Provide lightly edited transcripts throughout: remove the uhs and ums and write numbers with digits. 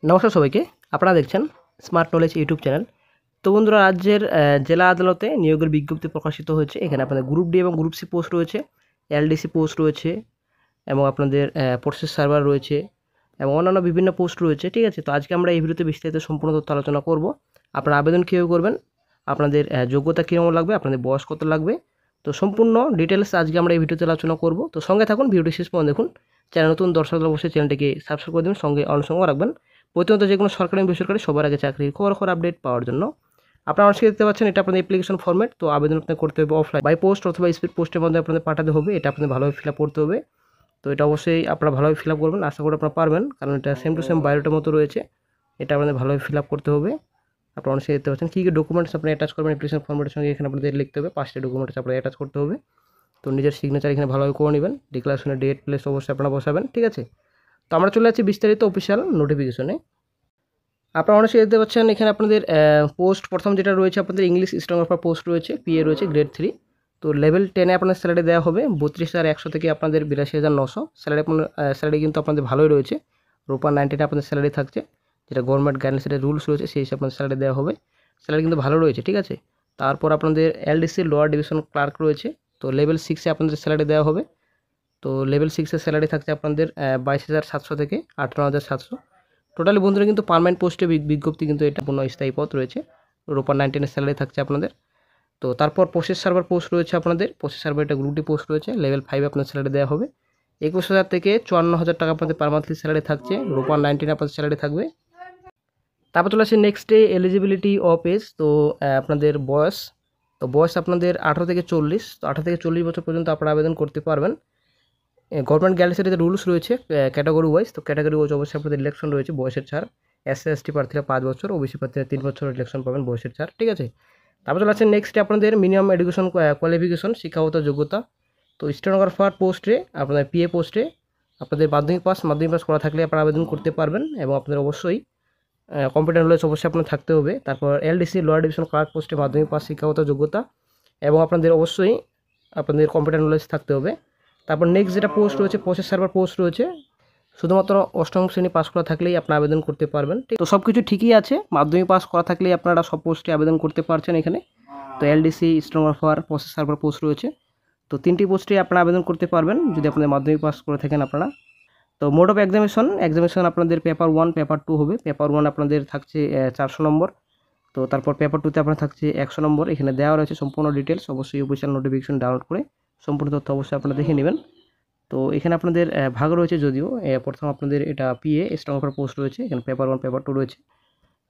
নমস্কার সবাইকে। আপনারা দেখছেন স্মার্ট নলেজ ইউটিউব চ্যানেল। তো বন্ধুরা, রাজ্যের জেলা আদালতে নিয়োগের বিজ্ঞপ্তি প্রকাশিত হয়েছে। এখানে আপনাদের গ্রুপ ডি এবং গ্রুপ সি পোস্ট রয়েছে, এলডিসি পোস্ট রয়েছে এবং আপনাদের প্রসেস সার্ভার রয়েছে এবং অন্যান্য বিভিন্ন পোস্ট রয়েছে। ঠিক আছে, তো আজকে আমরা এই ভিডিওতে বিস্তারিত সম্পূর্ণ তথ্য আলোচনা করব। আপনারা আবেদন কীভাবে করবেন, আপনাদের যোগ্যতা কীরকম লাগবে, আপনাদের বয়স কত লাগবে, তো সম্পূর্ণ ডিটেলস আজকে আমরা এই ভিডিওতে আলোচনা করব। তো সঙ্গে থাকুন, ভিডিওটি শেষ পর্যন্ত দেখুন। চ্যানেল নতুন দর্শক অবশ্যই চ্যানেলটিকে সাবস্ক্রাইব করে দেবেন, সঙ্গে অনুসঙ্গ রাখবেন প্রতিনিয়ত যে কোনো সরকারি বেসরকারি সবার আগে চাকরির খবর আপডেট পাওয়ার জন্য। আপনারা অনেক দেখতে পাচ্ছেন, এটা আপনাদের অ্যাপ্লিকেশন ফর্মেট। তো আবেদন আপনাদের করতে হবে অফলাইন বাই পোস্ট অথবা স্পিড পোস্টের মধ্যে আপনাদের পাঠাতে হবে। এটা আপনাদের ভালোভাবে ফিল আপ করতে হবে। তো এটা অবশ্যই আপনারা ভালোভাবে ফিল আপ করবেন, আশা করি আপনারা পারবেন, কারণ এটা সেম টু সেম বায়োডাটার মতো রয়েছে। এটা আপনাদের ভালোভাবে ফিল আপ করতে হবে। আপনারা অনেক দেখতে পাচ্ছেন কী কী ডকুমেন্টস আপনি অ্যাটাচ করবেন অ্যাপ্লিকেশন ফর্মেটের সঙ্গে। এখানে আপনাদের লিখতে হবে 5টা ডকুমেন্টস আপনাদের অ্যাটাচ করতে হবে। তো নিজের সিগনেচার এখানে ভালোভাবে করে নেবেন, ডিক্লারেশনের ডেট প্লেস অবশ্যই আপনারা বসাবেন। ঠিক আছে, তো আমরা চলে যাচ্ছি বিস্তারিত অফিসিয়াল নোটিফিকেশনে। আপনারা অনেক দেখতে পাচ্ছেন এখানে আপনাদের পোস্ট প্রথম যেটা রয়েছে আপনাদের ইংলিশ স্টেনোগ্রাফার পোস্ট রয়েছে, পিএ রয়েছে গ্রেড 3। তো লেভেল 10-এ আপনাদের স্যালারি দেওয়া হবে 32,100 থেকে আপনাদের 82,900 স্যালারি। আপনার স্যালারি কিন্তু আপনাদের ভালোই রয়েছে। রূপা 19 আপনাদের স্যালারি থাকছে, যেটা গভর্নমেন্ট গাইডলাইন্সের রুলস রয়েছে সেই হিসেবে আপনাদের স্যালারি দেওয়া হবে। স্যালারি কিন্তু ভালো রয়েছে। ঠিক আছে, তারপর আপনাদের এলডিসি লোয়ার ডিভিশন ক্লার্ক রয়েছে। তো লেভেল 6-এ আপনাদের স্যালারি দেওয়া হবে। তো লেভেল 6-এর স্যালারি থাকছে আপনাদের 22,700 থেকে 58,700। টোটালি বন্ধুরা কিন্তু পার্মানেন্ট পোস্টে বিজ্ঞপ্তি, কিন্তু এটা কোনো স্থায়ী পদ রয়েছে। রূপা 19-এর স্যালারি থাকছে আপনাদের। তো তারপর প্রসেস সার্ভার পোস্ট রয়েছে আপনাদের। প্রসেস সার্ভার এটা গ্রুপ ডি পোস্ট রয়েছে, লেভেল 5-এ আপনাদের স্যালারি দেওয়া হবে। 21,000 থেকে 54,000 টাকা আপনাদের পার মান্থলি স্যালারি থাকছে। রূপা 19 আপনাদের স্যালারি থাকবে। তারপর চলে আসে নেক্সটে এলিজিবিলিটি অফ এজ। তো আপনাদের বয়স, তো বয়স আপনাদের 18 থেকে 40। তো 18 থেকে 40 বছর পর্যন্ত আপনারা আবেদন করতে পারবেন। গভর্নমেন্ট গাইডলাইন্সের রুলস রয়েছে ক্যাটাগরি ওয়াইজ। তো ক্যাটাগরি ওয়াইজ অবশ্যই আপনাদের ইলেকশন রয়েছে, বয়সের ছাড়। এসসি এসটি প্রার্থীরা 5 বছর, ওবিসি প্রার্থীরা 3 বছর ইলেকশন পাবেন, বয়সের ছাড়। ঠিক আছে, তারপর চলে আসছে নেক্সটে আপনাদের মিনিমাম এডুকেশন কোয়ালিফিকেশন, শিক্ষাগত যোগ্যতা। তো স্টেনোগ্রাফার পোস্টে আপনাদের পিএ পোস্টে আপনাদের মাধ্যমিক পাস করা থাকলে আপনারা আবেদন করতে পারবেন এবং আপনাদের অবশ্যই কম্পিউটার নলেজ অবশ্যই আপনার থাকতে হবে। তারপর এলডিসি লোয়ার ডিভিশন ক্লার্ক পোস্টে মাধ্যমিক পাস, শিক্ষাগত যোগ্যতা এবং আপনাদের অবশ্যই আপনাদের কম্পিউটার নলেজ থাকতে হবে। তারপর নেক্সট যেটা পোস্ট রয়েছে প্রসেস সার্ভার পোস্ট রয়েছে, শুধুমাত্র 8ম শ্রেণী পাস করা থাকলেই আপনারা আবেদন করতে পারবেন। তো সব কিছু ঠিকই আছে, মাধ্যমিক পাস করা থাকলেই আপনারা সব পোস্টে আবেদন করতে পারছেন এখানে। তো LDC stenographer process server post রয়েছে। তো 3টি পোস্টে আপনারা আবেদন করতে পারবেন যদি আপনাদের মাধ্যমিক পাস করে থাকেন আপনারা। তো মোড অফ এক্সামিনেশন আপনাদের পেপার 1 পেপার 2 হবে। পেপার 1 আপনাদের থাকছে 400 নম্বর। তো তারপর পেপার 2-তে আপনার থাকছে 100 নম্বর। এখানে দেওয়া রয়েছে সম্পূর্ণ ডিটেলস, অবশ্যই অফিসিয়াল নোটিফিকেশন ডাউনলোড করে সম্পূর্ণ তথ্য অবশ্যই আপনারা দেখে নেবেন। তো এখানে আপনাদের ভাগ রয়েছে, যদিও প্রথম আপনাদের এটা পিএ স্টেনোগ্রাফার পোস্ট রয়েছে, এখানে পেপার 1 পেপার 2 রয়েছে।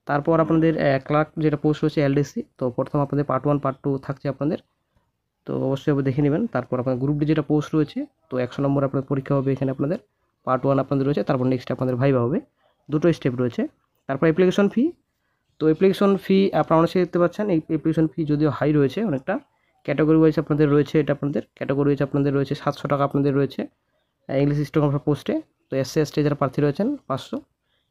তারপর আপনাদের ক্লার্ক যেটা পোস্ট রয়েছে এলডিসি, তো প্রথম আপনাদের পার্ট 1 পার্ট 2 থাকছে আপনাদের, তো অবশ্যই দেখে নেবেন। তারপর আপনার গ্রুপ ডি যেটা পোস্ট রয়েছে, তো 100 নম্বর আপনাদের পরীক্ষা হবে এখানে আপনাদের, পার্ট 1 আপনাদের রয়েছে, তারপর নেক্সট আপনাদের ভাইভা হবে, দুটো স্টেপ রয়েছে। তারপর অ্যাপ্লিকেশন ফি। তো অ্যাপ্লিকেশন ফি আপনারা অনেকে দেখতে পাচ্ছেন, এই অ্যাপ্লিকেশন ফি যদিও হাই রয়েছে অনেকটা। ক্যাটাগরি ওয়াইজ আপনাদের রয়েছে, এটা আপনাদের ক্যাটাগরি ওয়াইজ আপনাদের রয়েছে 700 টাকা আপনাদের রয়েছে ইংলিশ স্টেনোগ্রাফার পোস্টে। তো এসসি এসটি যারা প্রার্থী রয়েছেন 500,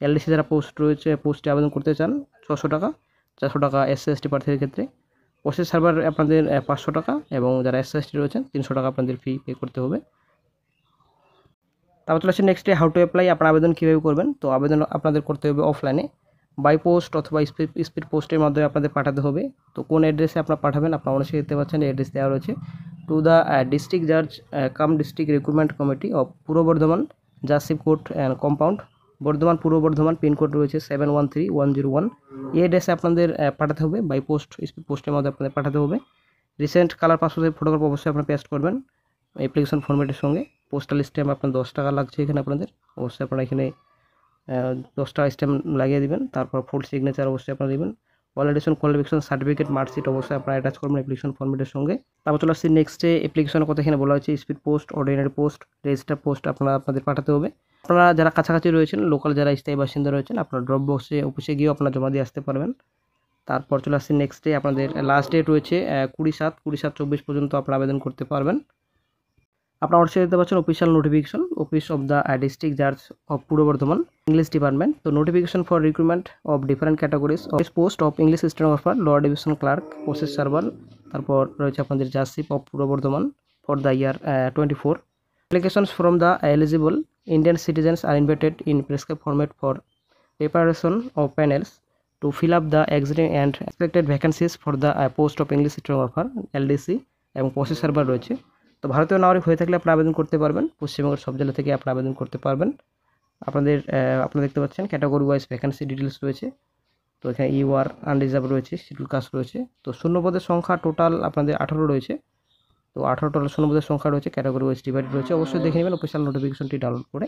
এলডিসি যারা পোস্ট রয়েছে পোস্টে আবেদন করতে চান 600 টাকা, 400 টাকা এসসি এসটি প্রার্থীদের ক্ষেত্রে। প্রসেস সার্ভার আপনাদের 500 টাকা এবং যারা এসসি এসটি রয়েছেন 300 টাকা আপনাদের ফি পে করতে হবে। তারপর চলে আসছে নেক্সটে হাউ টু অ্যাপ্লাই, আপনার আবেদন কীভাবে করবেন। তো আবেদন আপনাদের করতে হবে অফলাইনে বাই পোস্ট অথবা স্পিড পোস্টের মাধ্যমে আপনাদের পাঠাতে হবে। তো কোন অ্যাড্রেসে আপনারা পাঠাবেন, আপনারা অবশ্যই দেখতে পাচ্ছেন অ্যাড্রেস দেওয়া রয়েছে, টু দ্য ডিস্ট্রিক্ট জাজ cum district recruitment committee of Purba Bardhaman, judgeship court and compound, Bardhaman, Purba Bardhaman, pin code রয়েছে 713101। এই অ্যাড্রেসে আপনাদের পাঠাতে হবে বাই পোস্ট, স্পিড পোস্টের মধ্যে আপনাদের পাঠাতে হবে। রিসেন্ট কালার পাসপোর্টের ফটোগ্রাফ অবশ্যই আপনারা পেস্ট করবেন অ্যাপ্লিকেশন ফর্মেটের সঙ্গে। পোস্টাল স্ট্যাম্প আপনার 10 টাকা লাগছে এখানে আপনাদের, অবশ্যই আপনারা এখানে 10 টাকা স্ট্যাম্প লাগিয়ে দেবেন। তারপর ফুল সিগনেচার অবশ্যই আপনারা দেবেন। কোয়ালিফিকেশন সার্টিফিকেট মার্কশিট অবশ্যই আপনারা অ্যাটাচ করবেন অ্যাপ্লিকেশন ফর্মেটের সঙ্গে। তারপর চলে আসছি নেক্সটে অ্যাপ্লিকেশনের কথা। এখানে বলা হয়েছে speed post, ordinary post, register post আপনাদের পাঠাতে হবে। আপনারা যারা কাছাকাছি রয়েছেন, লোকাল যারা স্থায়ী বাসিন্দা রয়েছেন, আপনারা ড্রপ বক্সে অফিসে গিয়েও আপনারা জমা দিয়ে আসতে পারবেন। তারপর চলে আসছি নেক্সটে আপনাদের লাস্ট ডেট রয়েছে 20/7/24 পর্যন্ত আপনারা আবেদন করতে পারবেন। আপনারা অবশ্যই দেখতে পাচ্ছেন official notification, office of the district জাজ of Purba Bardhaman, English department. তো notification for recruitment of different categories of post of English stenographer, lower division clerk, process server. তারপর রয়েছে আপনাদের judgeship of Purba Bardhaman for the year 24। Applications from the eligible Indian citizens are invited in prescribe format for preparation of panels to fill up the existing and expected vacancies for the post of English stenographer LDC এবং process server রয়েছে। তো ভারতীয় নাগরিক হয়ে থাকলে আপনারা আবেদন করতে পারবেন, পশ্চিমবঙ্গের সব জেলা থেকে আপনারা আবেদন করতে পারবেন। আপনারা দেখতে পাচ্ছেন ক্যাটাগরি ওয়াইজ ভ্যাকান্সি ডিটেলস রয়েছে। তো এখানে ইউআর আনরিজার্ভ রয়েছে, শিডিউল কাস্ট রয়েছে। তো শূন্যপদের সংখ্যা টোটাল আপনাদের 18 রয়েছে। তো 18 টোটাল শূন্যপদের সংখ্যা রয়েছে, ক্যাটাগরি ওয়াইজ ডিভাইডেড রয়েছে। অবশ্যই দেখে নেবেন অফিসিয়াল নোটিফিকেশনটি ডাউনলোড করে।